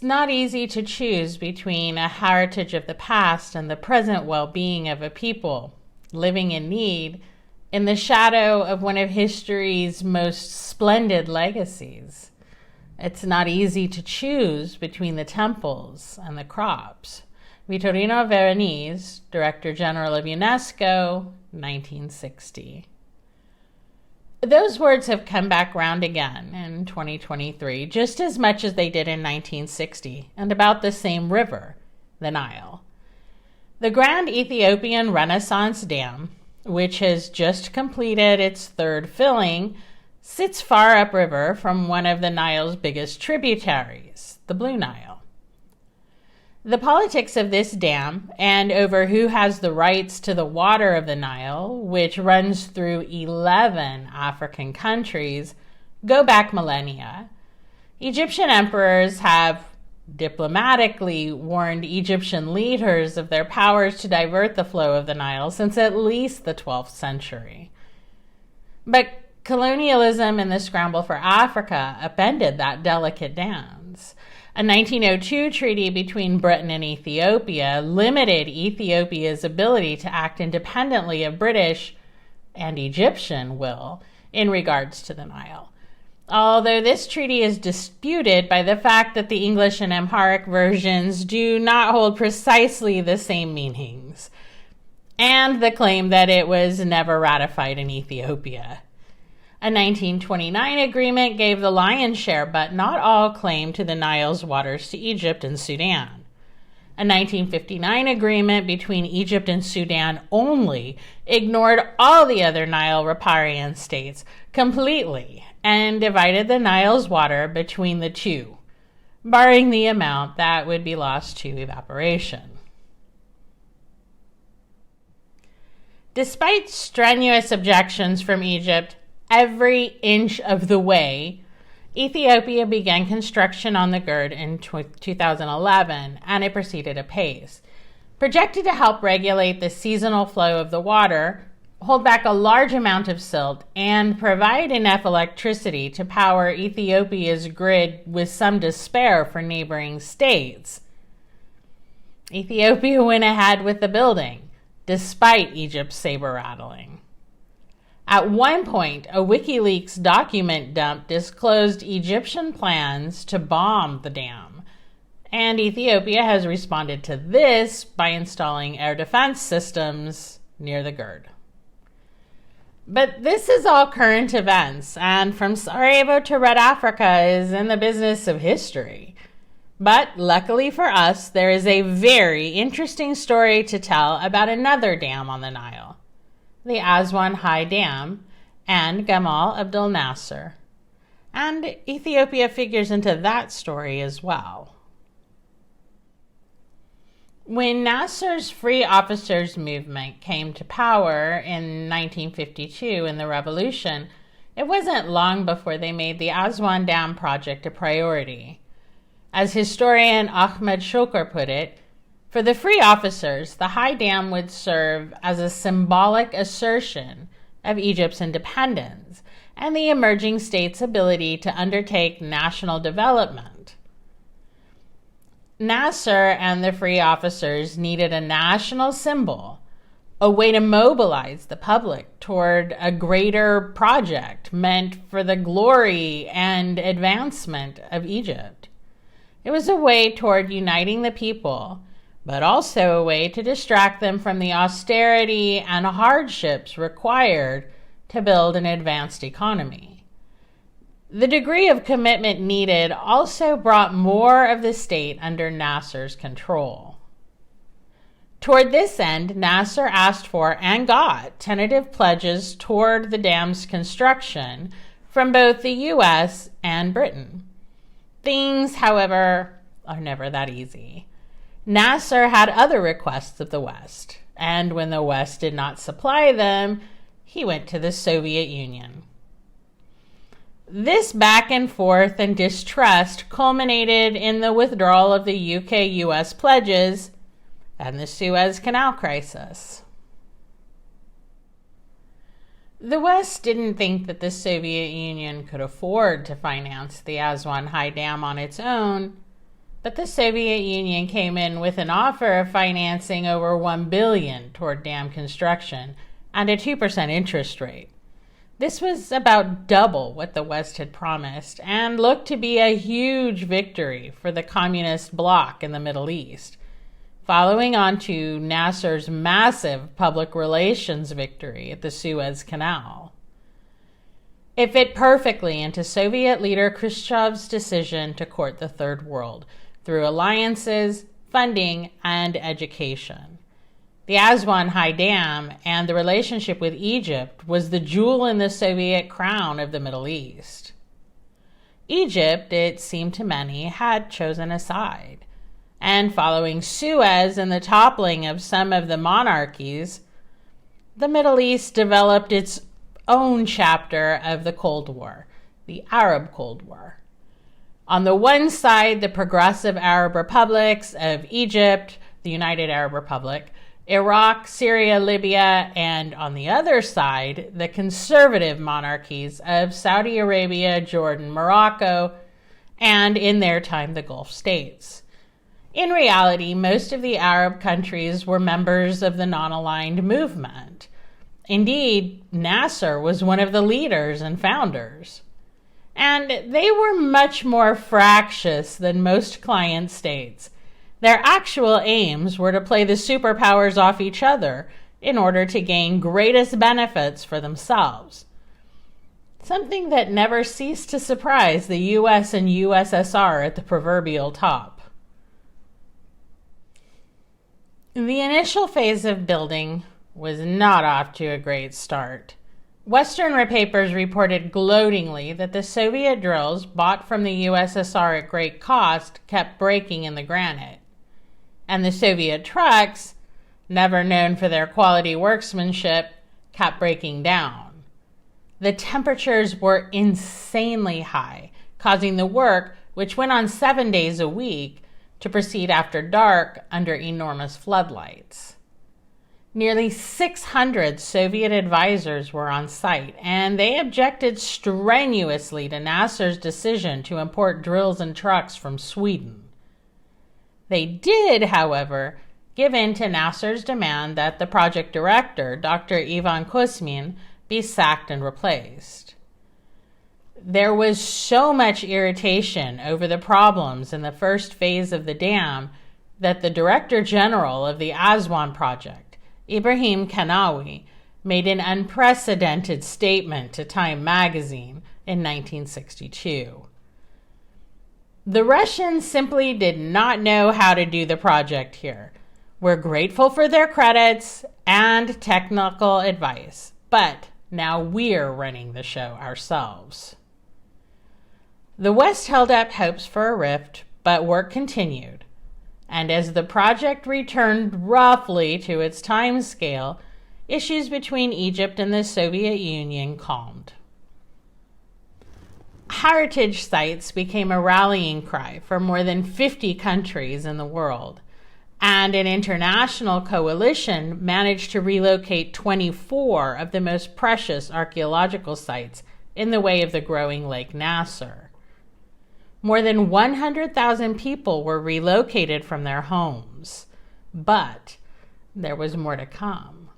It's not easy to choose between a heritage of the past and the present well-being of a people living in need in the shadow of one of history's most splendid legacies. It's not easy to choose between the temples and the crops. Vittorino Veronese, Director General of UNESCO, 1960. Those words have come back round again in 2023, just as much as they did in 1960, and about the same river, the Nile. The Grand Ethiopian Renaissance Dam, which has just completed its third filling, sits far upriver from one of the Nile's biggest tributaries, the Blue Nile. The politics of this dam and over who has the rights to the water of the Nile, which runs through 11 African countries, go back millennia. Egyptian emperors have diplomatically warned Egyptian leaders of their powers to divert the flow of the Nile since at least the 12th century. But colonialism and the scramble for Africa upended that delicate dance. A 1902 treaty between Britain and Ethiopia limited Ethiopia's ability to act independently of British and Egyptian will in regards to the Nile. Although this treaty is disputed by the fact that the English and Amharic versions do not hold precisely the same meanings, and the claim that it was never ratified in Ethiopia. A 1929 agreement gave the lion's share, but not all claim to the Nile's waters to Egypt and Sudan. A 1959 agreement between Egypt and Sudan only ignored all the other Nile riparian states completely and divided the Nile's water between the two, barring the amount that would be lost to evaporation. Despite strenuous objections from Egypt every inch of the way, Ethiopia began construction on the GERD in 2011, and it proceeded apace. Projected to help regulate the seasonal flow of the water, hold back a large amount of silt, and provide enough electricity to power Ethiopia's grid with some despair for neighboring states. Ethiopia went ahead with the building, despite Egypt's saber-rattling. At one point, a WikiLeaks document dump disclosed Egyptian plans to bomb the dam, and Ethiopia has responded to this by installing air defense systems near the GERD. But this is all current events, and From Sarajevo to Red Africa is in the business of history. But luckily for us, there is a very interesting story to tell about another dam on the Nile, the Aswan High Dam, and Gamal Abdel Nasser. And Ethiopia figures into that story as well. When Nasser's Free Officers movement came to power in 1952 in the revolution, it wasn't long before they made the Aswan Dam project a priority. As historian Ahmed Shoker put it, for the Free Officers, the High Dam would serve as a symbolic assertion of Egypt's independence and the emerging state's ability to undertake national development. Nasser and the Free Officers needed a national symbol, a way to mobilize the public toward a greater project meant for the glory and advancement of Egypt. It was a way toward uniting the people, but also a way to distract them from the austerity and hardships required to build an advanced economy. The degree of commitment needed also brought more of the state under Nasser's control. Toward this end, Nasser asked for and got tentative pledges toward the dam's construction from both the U.S. and Britain. Things, however, are never that easy. Nasser had other requests of the West, and when the West did not supply them, he went to the Soviet Union. This back and forth and distrust culminated in the withdrawal of the UK-US pledges and the Suez Canal crisis. The West didn't think that the Soviet Union could afford to finance the Aswan High Dam on its own, But the Soviet Union came in with an offer of financing over $1 billion toward dam construction and a 2% interest rate. This was about double what the West had promised and looked to be a huge victory for the communist bloc in the Middle East, following on to Nasser's massive public relations victory at the Suez Canal. It fit perfectly into Soviet leader Khrushchev's decision to court the Third World through alliances, funding, and education. The Aswan High Dam and the relationship with Egypt was the jewel in the Soviet crown of the Middle East. Egypt, it seemed to many, had chosen a side, and following Suez and the toppling of some of the monarchies, the Middle East developed its own chapter of the Cold War, the Arab Cold War. On the one side, the progressive Arab republics of Egypt, the United Arab Republic, Iraq, Syria, Libya, and on the other side, the conservative monarchies of Saudi Arabia, Jordan, Morocco, and in their time, the Gulf states. In reality, most of the Arab countries were members of the non-aligned movement. Indeed, Nasser was one of the leaders and founders. And they were much more fractious than most client states. Their actual aims were to play the superpowers off each other in order to gain greatest benefits for themselves. Something that never ceased to surprise the US and USSR at the proverbial top. The initial phase of building was not off to a great start. Western papers reported gloatingly that the Soviet drills bought from the USSR at great cost kept breaking in the granite, and the Soviet trucks, never known for their quality workmanship, kept breaking down. The temperatures were insanely high, causing the work, which went on 7 days a week, to proceed after dark under enormous floodlights. Nearly 600 Soviet advisors were on site, and they objected strenuously to Nasser's decision to import drills and trucks from Sweden. They did, however, give in to Nasser's demand that the project director, Dr. Ivan Kuzmin, be sacked and replaced. There was so much irritation over the problems in the first phase of the dam that the Director General of the Aswan project, Ibrahim Kanawi, made an unprecedented statement to Time magazine in 1962. The Russians simply did not know how to do the project here. We're grateful for their credits and technical advice, but now we're running the show ourselves. The West held up hopes for a rift, but work continued. And as the project returned roughly to its time scale, issues between Egypt and the Soviet Union calmed. Heritage sites became a rallying cry for more than 50 countries in the world, and an international coalition managed to relocate 24 of the most precious archaeological sites in the way of the growing Lake Nasser. More than 100,000 people were relocated from their homes, but there was more to come.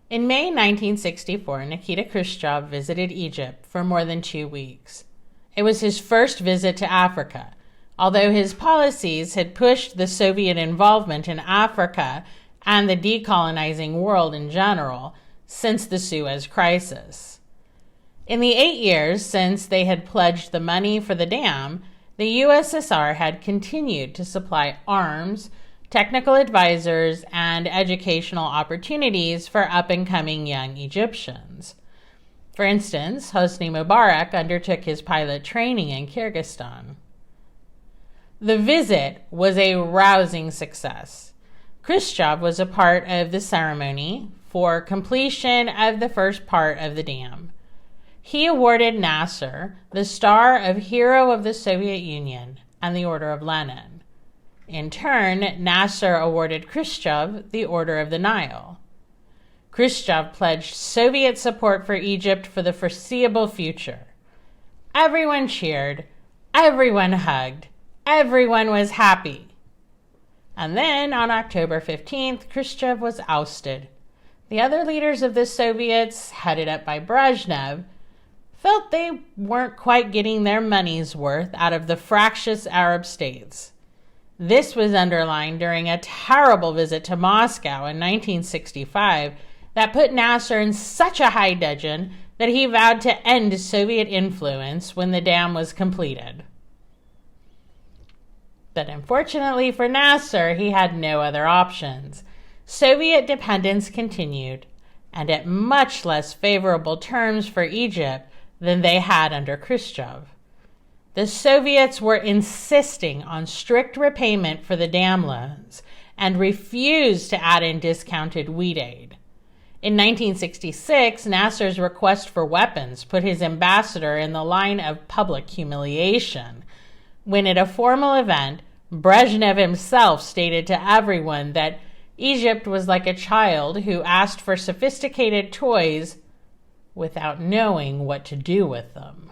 In May 1964, Nikita Khrushchev visited Egypt for more than 2 weeks. It was his first visit to Africa, although his policies had pushed the Soviet involvement in Africa and the decolonizing world in general since the Suez Crisis. In the 8 years since they had pledged the money for the dam, the USSR had continued to supply arms, technical advisors, and educational opportunities for up-and-coming young Egyptians. For instance, Hosni Mubarak undertook his pilot training in Kyrgyzstan. The visit was a rousing success. Khrushchev was a part of the ceremony for completion of the first part of the dam. He awarded Nasser the Star of Hero of the Soviet Union and the Order of Lenin. In turn, Nasser awarded Khrushchev the Order of the Nile. Khrushchev pledged Soviet support for Egypt for the foreseeable future. Everyone cheered, Everyone hugged. Everyone was happy. And then on October 15th, Khrushchev was ousted. The other leaders of the Soviets, headed up by Brezhnev, felt they weren't quite getting their money's worth out of the fractious Arab states. This was underlined during a terrible visit to Moscow in 1965 that put Nasser in such a high dudgeon that he vowed to end Soviet influence when the dam was completed. But unfortunately for Nasser, he had no other options. Soviet dependence continued, and at much less favorable terms for Egypt than they had under Khrushchev. The Soviets were insisting on strict repayment for the dam loans and refused to add in discounted wheat aid. In 1966, Nasser's request for weapons put his ambassador in the line of public humiliation, when at a formal event, Brezhnev himself stated to everyone that Egypt was like a child who asked for sophisticated toys without knowing what to do with them.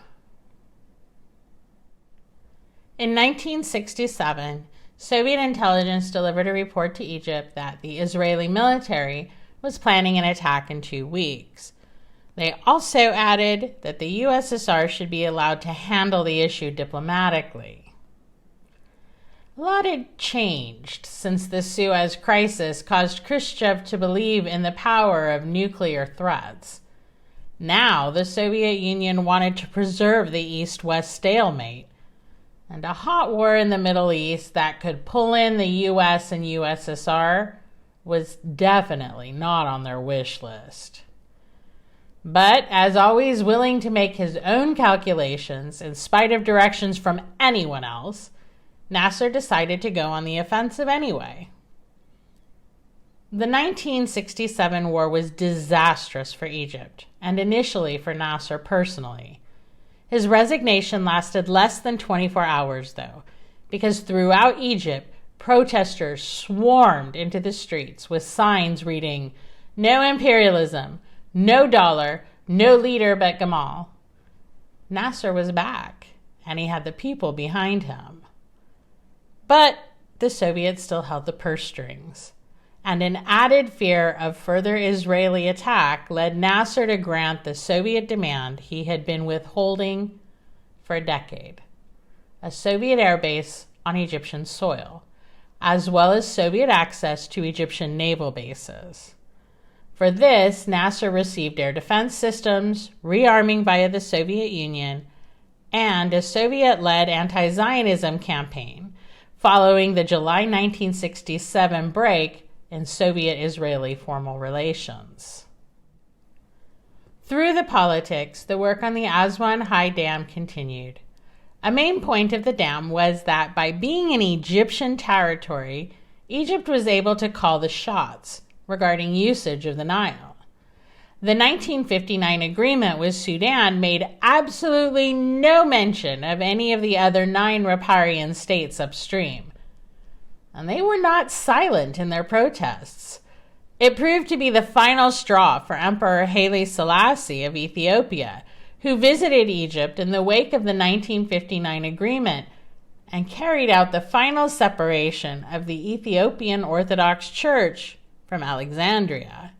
In 1967, Soviet intelligence delivered a report to Egypt that the Israeli military was planning an attack in 2 weeks. They also added that the USSR should be allowed to handle the issue diplomatically. A lot had changed since the Suez Crisis caused Khrushchev to believe in the power of nuclear threats. Now, the Soviet Union wanted to preserve the East-West stalemate, and a hot war in the Middle East that could pull in the US and USSR was definitely not on their wish list. But, as always willing to make his own calculations in spite of directions from anyone else, Nasser decided to go on the offensive anyway. The 1967 war was disastrous for Egypt, and initially for Nasser personally. His resignation lasted less than 24 hours, though, because throughout Egypt, protesters swarmed into the streets with signs reading, "No imperialism, no dollar, no leader but Gamal." Nasser was back, and he had the people behind him. But the Soviets still held the purse strings, and an added fear of further Israeli attack led Nasser to grant the Soviet demand he had been withholding for a decade: a Soviet airbase on Egyptian soil, as well as Soviet access to Egyptian naval bases. For this, Nasser received air defense systems, rearming via the Soviet Union, and a Soviet-led anti-Zionism campaign following the July 1967 break in Soviet-Israeli formal relations. Through the politics, the work on the Aswan High Dam continued. A main point of the dam was that by being in Egyptian territory, Egypt was able to call the shots regarding usage of the Nile. The 1959 agreement with Sudan made absolutely no mention of any of the other 9 riparian states upstream. And they were not silent in their protests. It proved to be the final straw for Emperor Haile Selassie of Ethiopia, who visited Egypt in the wake of the 1959 agreement and carried out the final separation of the Ethiopian Orthodox Church from Alexandria.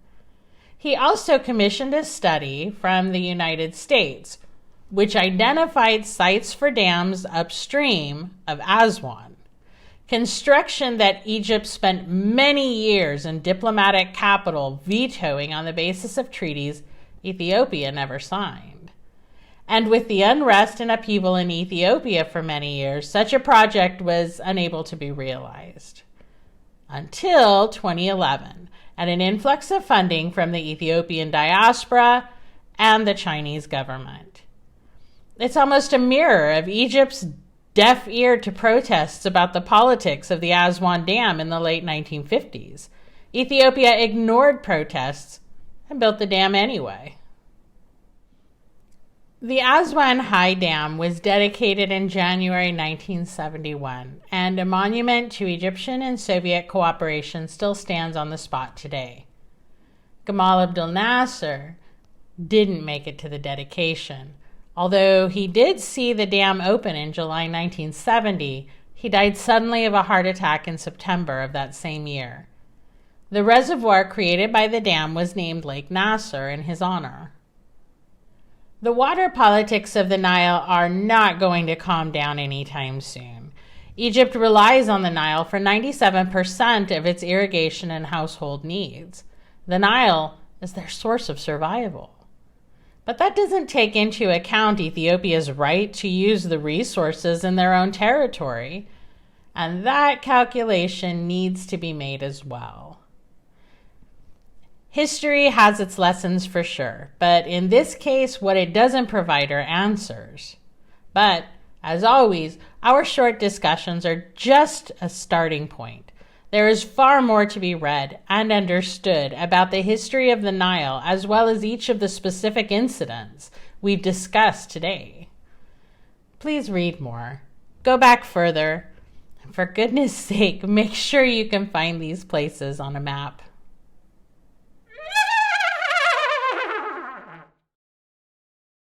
He also commissioned a study from the United States, which identified sites for dams upstream of Aswan, construction that Egypt spent many years in diplomatic capital vetoing on the basis of treaties Ethiopia never signed. And with the unrest and upheaval in Ethiopia for many years, such a project was unable to be realized. Until 2011, and an influx of funding from the Ethiopian diaspora and the Chinese government. It's almost a mirror of Egypt's deaf ear to protests about the politics of the Aswan Dam in the late 1950s. Ethiopia ignored protests and built the dam anyway. The Aswan High Dam was dedicated in January 1971, and a monument to Egyptian and Soviet cooperation still stands on the spot today. Gamal Abdel Nasser didn't make it to the dedication, Although he did see the dam open in July 1970, he died suddenly of a heart attack in September of that same year. The reservoir created by the dam was named Lake Nasser in his honor. The water politics of the Nile are not going to calm down anytime soon. Egypt relies on the Nile for 97% of its irrigation and household needs. The Nile is their source of survival. But that doesn't take into account Ethiopia's right to use the resources in their own territory. And that calculation needs to be made as well. History has its lessons for sure, but in this case, what it doesn't provide are answers. But, as always, our short discussions are just a starting point. There is far more to be read and understood about the history of the Nile, as well as each of the specific incidents we've discussed today. Please read more. Go back further. For goodness sake, make sure you can find these places on a map.